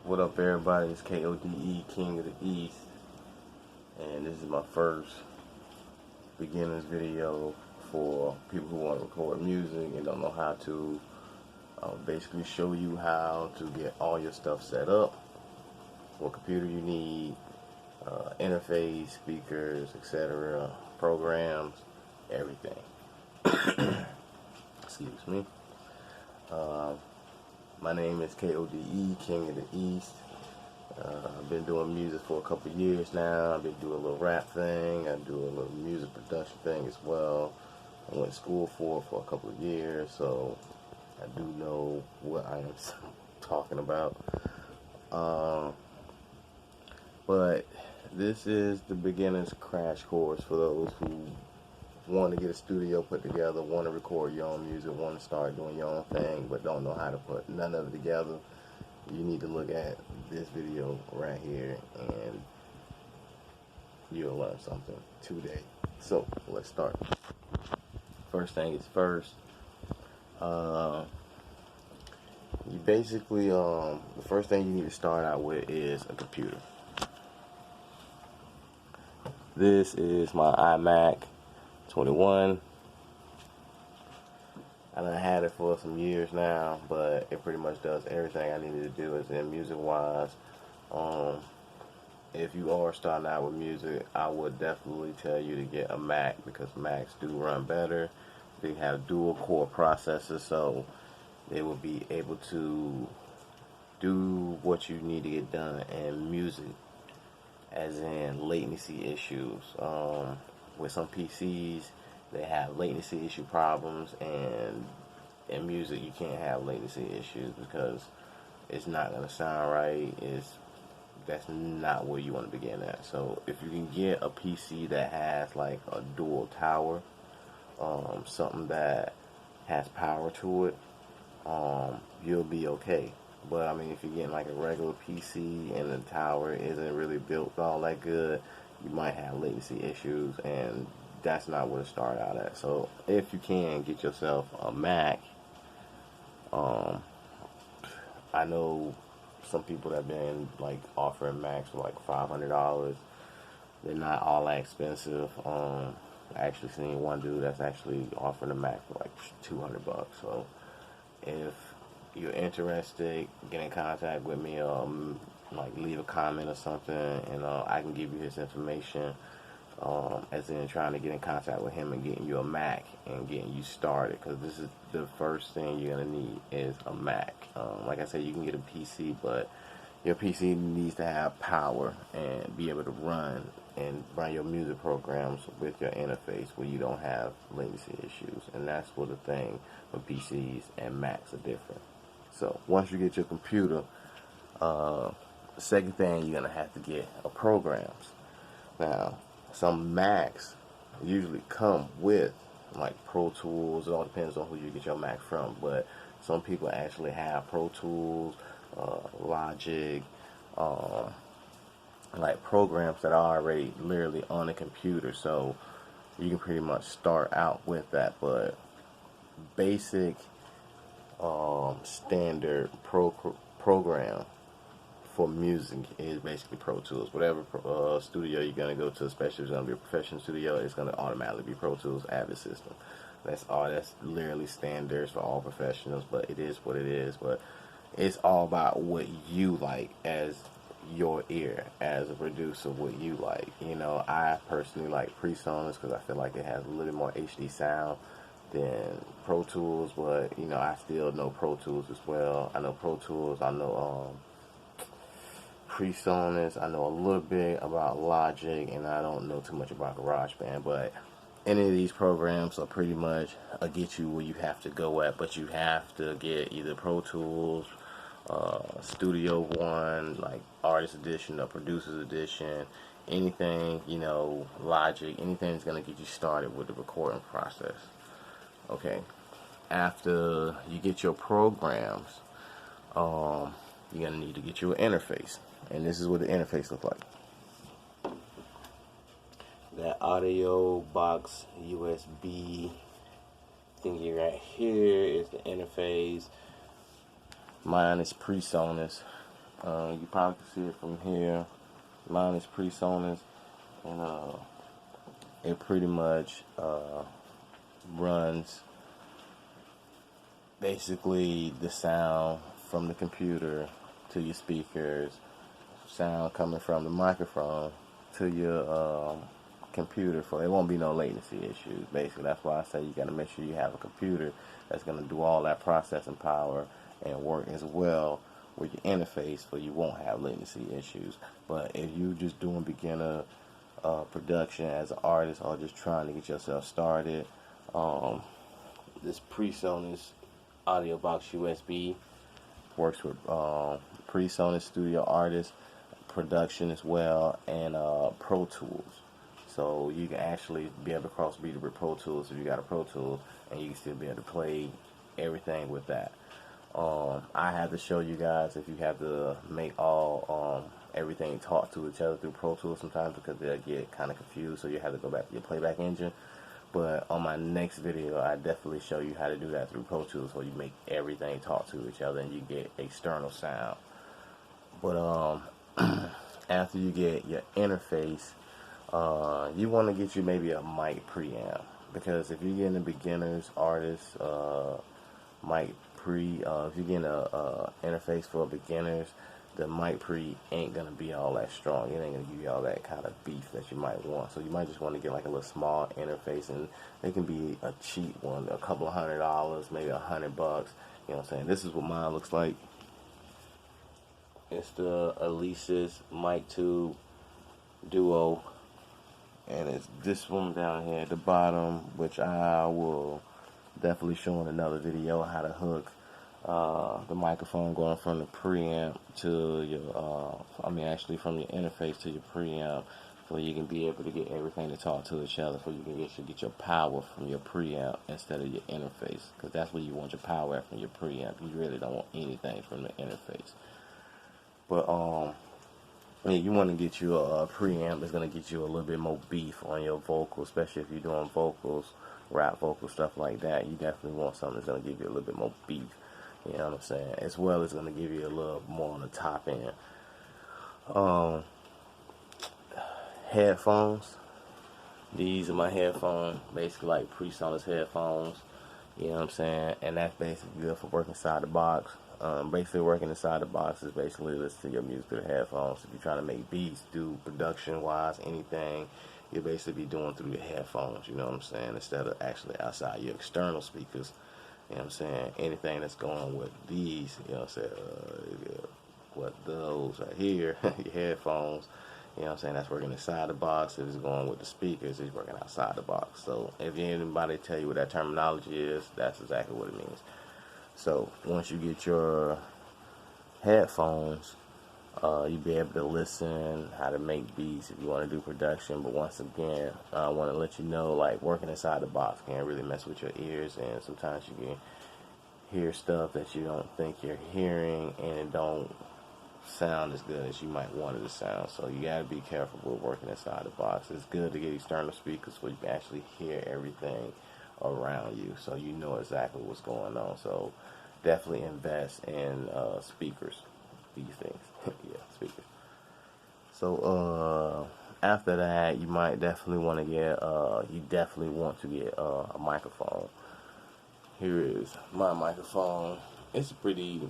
What up, everybody? It's K.O.D.E, King of the East, and this is my first beginner's video for people who want to record music and don't know how to. Basically show you how to get all your stuff set up, what computer you need, interface, speakers, etc., programs, everything. Excuse me. My name is K.O.D.E, King of the East. I've been doing music for a couple years now. I've been doing a little rap thing. I do a little music production thing as well. I went to school for a couple of years, so I do know what I am talking about. But this is the beginner's crash course for those who want to get a studio put together, want to record your own music, want to start doing your own thing, but don't know how to put none of it together. You need to look at this video right here, and you'll learn something today. So let's start. First thing is first. You basically, the first thing you need to start out with is a computer. This is my iMac 21. I done had it for some years now, but it pretty much does everything I needed to do as in music wise. If you are starting out with music, I would definitely tell you to get a Mac, because Macs do run better. They have dual core processors, so they will be able to do what you need to get done in music, as in latency issues. With some PCs, they have latency issue problems, and in music you can't have latency issues because it's not going to sound right. That's not where you want to begin at. So if you can get a PC that has like a dual tower, something that has power to it, you'll be okay. But I mean, if you're getting like a regular PC and the tower isn't really built all that good, you might have latency issues, and that's not where to start out at. So if you can get yourself a Mac, I know some people that have been like offering Macs for like $500. They're not all that expensive. I actually seen one dude that's actually offering a Mac for like $200. So if you're interested, get in contact with me. Like leave a comment or something, and I can give you his information. As in trying to get in contact with him and getting you a Mac and getting you started, because this is the first thing you're gonna need is a Mac. Like I said, you can get a PC, but your PC needs to have power and be able to run your music programs with your interface where you don't have latency issues. And that's what the thing with PCs and Macs are different. So once you get your computer, the second thing you're gonna have to get are programs. Now, some Macs usually come with like Pro Tools. It all depends on who you get your Mac from, but some people actually have Pro Tools, Logic, like programs that are already literally on the computer, so you can pretty much start out with that. But basic standard program for music is basically Pro Tools. Whatever studio you're gonna go to, especially if it's gonna be a professional studio, it's gonna automatically be Pro Tools Avid system. That's all. That's literally standards for all professionals, but it is what it is. But it's all about what you like as your ear, as a producer, what you like. You know, I personally like PreSonus because I feel like it has a little more HD sound than Pro Tools, but you know, I still know Pro Tools as well. I know Pro Tools, I know PreSonus, I know a little bit about Logic, and I don't know too much about GarageBand, but any of these programs are pretty much get you where you have to go at. But you have to get either Pro Tools, Studio One, like Artist Edition or Producer's Edition, anything, you know, Logic, anything that's going to get you started with the recording process. Okay, after you get your programs, you're going to need to get your interface, and this is what the interface looks like. That audio box USB thingy right here is the interface. Mine is PreSonus. You probably can see it from here. Mine is PreSonus, and it pretty much runs basically the sound from the computer to your speakers, sound coming from the microphone to your computer. For it won't be no latency issues. Basically, that's why I say you got to make sure you have a computer that's going to do all that processing power and work as well with your interface, so you won't have latency issues. But if you just doing beginner production as an artist, or just trying to get yourself started, this PreSonus audio box USB works with PreSonus Studio Artist production as well, and Pro Tools. So you can actually be able to crossbreed it with Pro Tools if you got a Pro Tools, and you can still be able to play everything with that. I have to show you guys if you have to make all everything talk to each other through Pro Tools sometimes, because they'll get kind of confused, so you have to go back to your playback engine. But on my next video, I definitely show you how to do that through Pro Tools, so you make everything talk to each other and you get external sound. But after you get your interface, you want to get you maybe a mic preamp, because if you're getting a beginners artist mic pre, if you're getting a interface for beginners, the mic pre ain't gonna be all that strong. It ain't gonna give you all that kind of beef that you might want. So you might just want to get like a little small interface, and it can be a cheap one, a couple of $100, maybe $100. You know what I'm saying? This is what mine looks like. It's the Alesis Mic 2 Duo, and it's this one down here at the bottom, which I will definitely show in another video, how to hook the microphone going from the preamp to your, actually from your interface to your preamp, so you can be able to get everything to talk to each other, so you can get your power from your preamp instead of your interface, because that's where you want your power at, from your preamp. You really don't want anything from the interface. But yeah, you want to get you a preamp that's going to get you a little bit more beef on your vocals, especially if you're doing vocals, rap vocals, stuff like that. You definitely want something that's going to give you a little bit more beef. You know what I'm saying? As well as going to give you a little more on the top end. Headphones. These are my headphones, basically like PreSonus headphones. You know what I'm saying? And that's basically good for working inside the box. Basically working inside the box is basically listen to your music through the headphones. If you're trying to make beats, do production-wise, anything, you'll basically be doing through your headphones, you know what I'm saying, instead of actually outside your external speakers. You know what I'm saying? Anything that's going with these, you know what I'm saying, what those right here, your headphones, you know what I'm saying, that's working inside the box. If it's going with the speakers, it's working outside the box. So if anybody tell you what that terminology is, that's exactly what it means. So once you get your headphones, you'll be able to listen, how to make beats if you want to do production. But once again, I want to let you know, like, working inside the box can really mess with your ears, and sometimes you can hear stuff that you don't think you're hearing, and it don't sound as good as you might want it to sound. So you gotta be careful with working inside the box. It's good to get external speakers where you can actually hear everything around you, so you know exactly what's going on. So definitely invest in speakers, these things. Yeah, speakers. So after that, you might definitely want to get a microphone. Here is my microphone. It's a pretty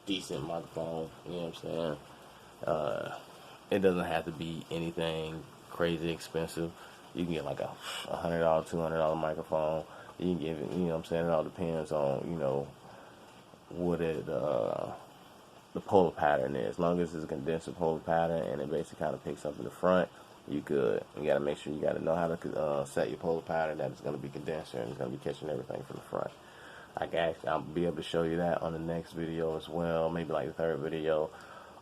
decent microphone, you know what I'm saying? It doesn't have to be anything crazy expensive. You can get like a $100, $200 microphone. You can give it, you know what I'm saying? It all depends on, you know, what the polar pattern is. As long as it's a condenser polar pattern and it basically kind of picks up in the front, you good. You got to make sure you got to know how to set your polar pattern, that it's going to be condenser and it's going to be catching everything from the front. I'll be able to show you that on the next video as well, maybe like the third video.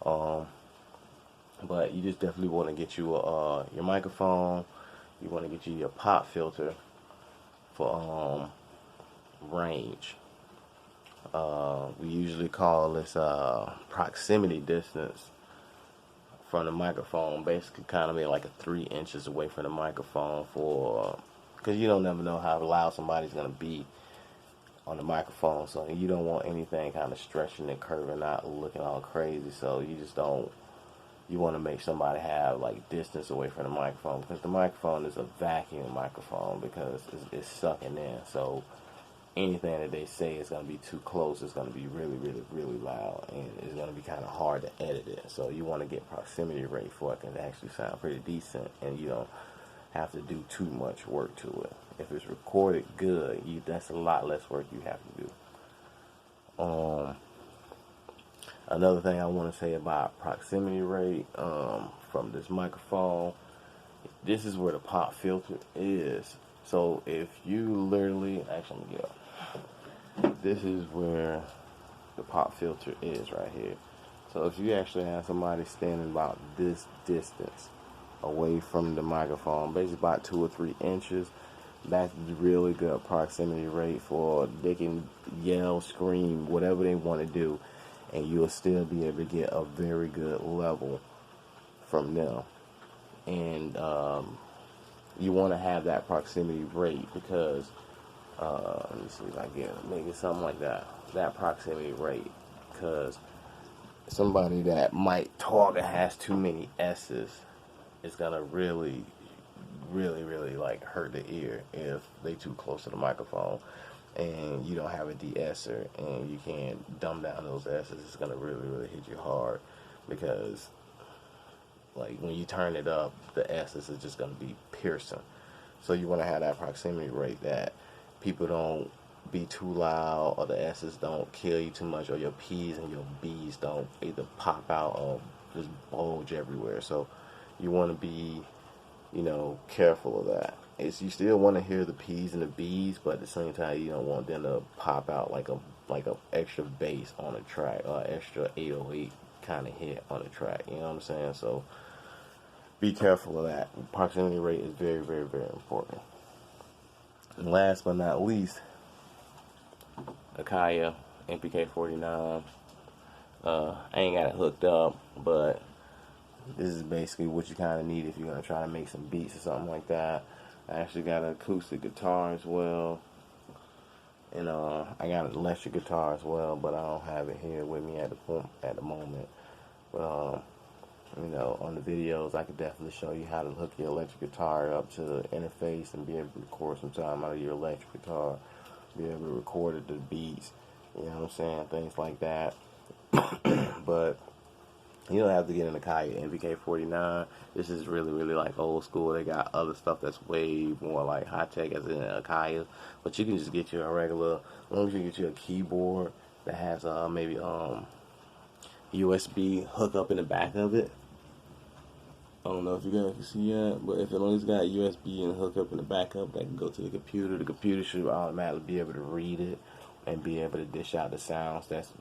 But you just definitely want to get you your microphone. You want to get you your pop filter for range. We usually call this proximity distance from the microphone. Basically, kind of like a 3 inches away from the microphone, because you don't never know how loud somebody's gonna be on the microphone, so you don't want anything kind of stretching and curving out, looking all crazy. So you just don't. You want to make somebody have like distance away from the microphone, because the microphone is a vacuum microphone, because it's sucking in. So anything that they say is going to be too close, it's going to be really, really, really loud, and it's going to be kind of hard to edit it. So you want to get proximity rate for it can actually sound pretty decent, and you don't have to do too much work to it. If it's recorded good, that's a lot less work you have to do. Another thing I want to say about proximity rate from this microphone, this is where the pop filter is. So if you literally, actually, let me get up. This is where the pop filter is right here. So if you actually have somebody standing about this distance away from the microphone, basically about 2 or 3 inches, that's really good proximity rate for they can yell, scream, whatever they want to do, and you'll still be able to get a very good level from them. And you want to have that proximity rate, because let me see if I get maybe something like that proximity rate, because somebody that might talk that has too many S's is gonna really, really, really like hurt the ear if they too close to the microphone and you don't have a de-esser and you can't dumb down those S's. It's gonna really, really hit you hard, because like when you turn it up, the S's is just gonna be piercing. So you want to have that proximity rate that people don't be too loud, or the S's don't kill you too much, or your P's and your B's don't either pop out or just bulge everywhere. So you want to be, careful of that. You still want to hear the P's and the B's, but at the same time you don't want them to pop out like a extra bass on a track, or extra 808 kind of hit on a track. You know what I'm saying? So be careful of that. Proximity rate is very, very, very important. And last but not least, Akaya MPK49. I ain't got it hooked up, but this is basically what you kind of need if you're going to try to make some beats or something like that. I actually got an acoustic guitar as well. And I got an electric guitar as well, but I don't have it here with me at the moment. But on the videos, I could definitely show you how to hook your electric guitar up to the interface and be able to record some time out of your electric guitar, be able to record the beats, you know what I'm saying, things like that. But you don't have to get in the Kaya MPK49. This is really, really like old school. They got other stuff that's way more like high tech as in a Kaya, but you can just get you a regular, as long as you get you a keyboard that has maybe USB hookup in the back of it. I don't know if you guys can see that, but if it only's got USB and hook up in the backup, that can go to the computer should automatically be able to read it and be able to dish out the sounds that's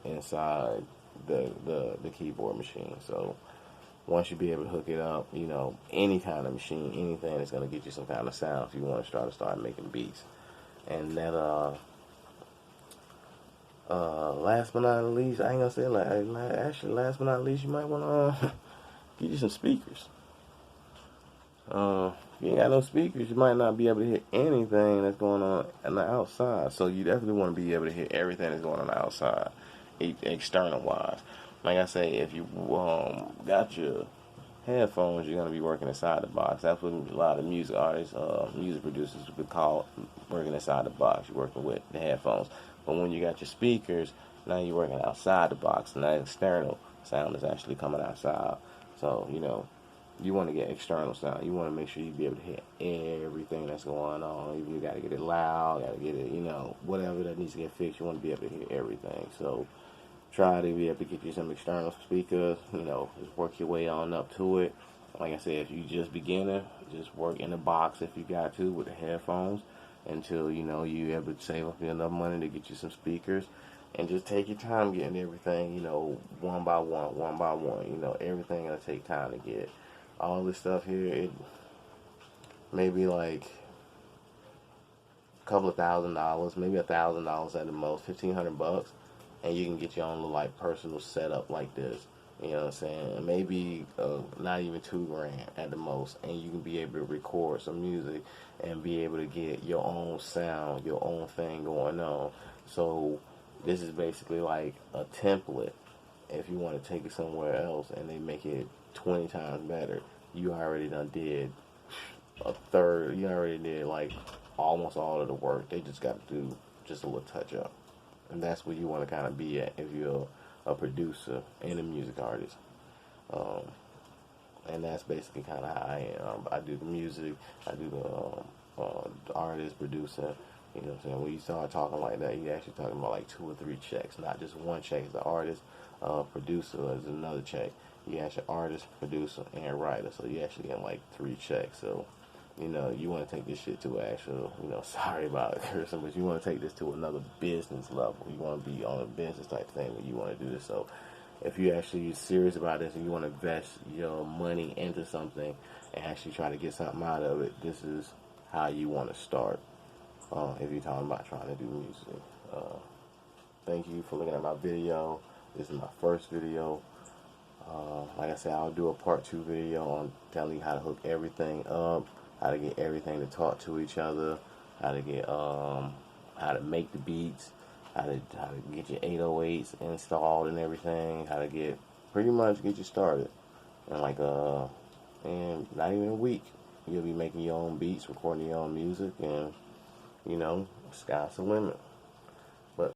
inside the keyboard machine. So once you be able to hook it up, any kind of machine, anything that's going to get you some kind of sound if you want to start making beats. And that last but not least, I ain't gonna say actually last but not least, you might want to get you some speakers. If you ain't got no speakers, you might not be able to hear anything that's going on the outside. So you definitely want to be able to hear everything that's going on the outside, external wise. Like I say, if you got your headphones, you're gonna be working inside the box. That's what a lot of music artists, music producers would call working inside the box. You're working with the headphones. But when you got your speakers, now you're working outside the box, and that external sound is actually coming outside. So, you want to get external sound. You want to make sure you be able to hear everything that's going on. You got to get it loud, got to get it, whatever that needs to get fixed. You want to be able to hear everything. So try to be able to get you some external speakers. Just work your way on up to it. Like I said, if you just beginner, just work in the box if you got to with the headphones until, you're able to save up enough money to get you some speakers. And just take your time getting everything, one by one. Everything gonna take time to get. All this stuff here, it may be like a couple of $1,000, maybe $1,000 at the most, $1,500, and you can get your own little like personal setup like this. You know what I'm saying? Maybe not even $2 grand at the most, and you can be able to record some music and be able to get your own sound, your own thing going on. So this is basically like a template. If you want to take it somewhere else and they make it 20 times better, you already done did a third. You already did like almost all of the work. They just got to do just a little touch up, and that's where you want to kind of be at if you're a producer and a music artist. Um, and that's basically kind of how I am. I do the music, I do the artist, producer. You know what I'm saying? When you start talking like that, you're actually talking about like 2 or 3 checks, not just one check. As the artist, producer is another check. You actually artist, producer, and writer. So you actually get like 3 checks. So you want to take this shit to an actual, sorry about cursing, but you want to take this to another business level. You want to be on a business type thing when you want to do this. So if you're actually serious about this and you want to invest your money into something and actually try to get something out of it, this is how you want to start. If you're talking about trying to do music. Thank you for looking at my video. This is my first video. Like I said, I'll do a part 2 video on telling you how to hook everything up, how to get everything to talk to each other, how to get how to make the beats, how to get your 808s installed and everything, how to pretty much get you started. And like and not even a week, you'll be making your own beats, recording your own music, and sky's the limit.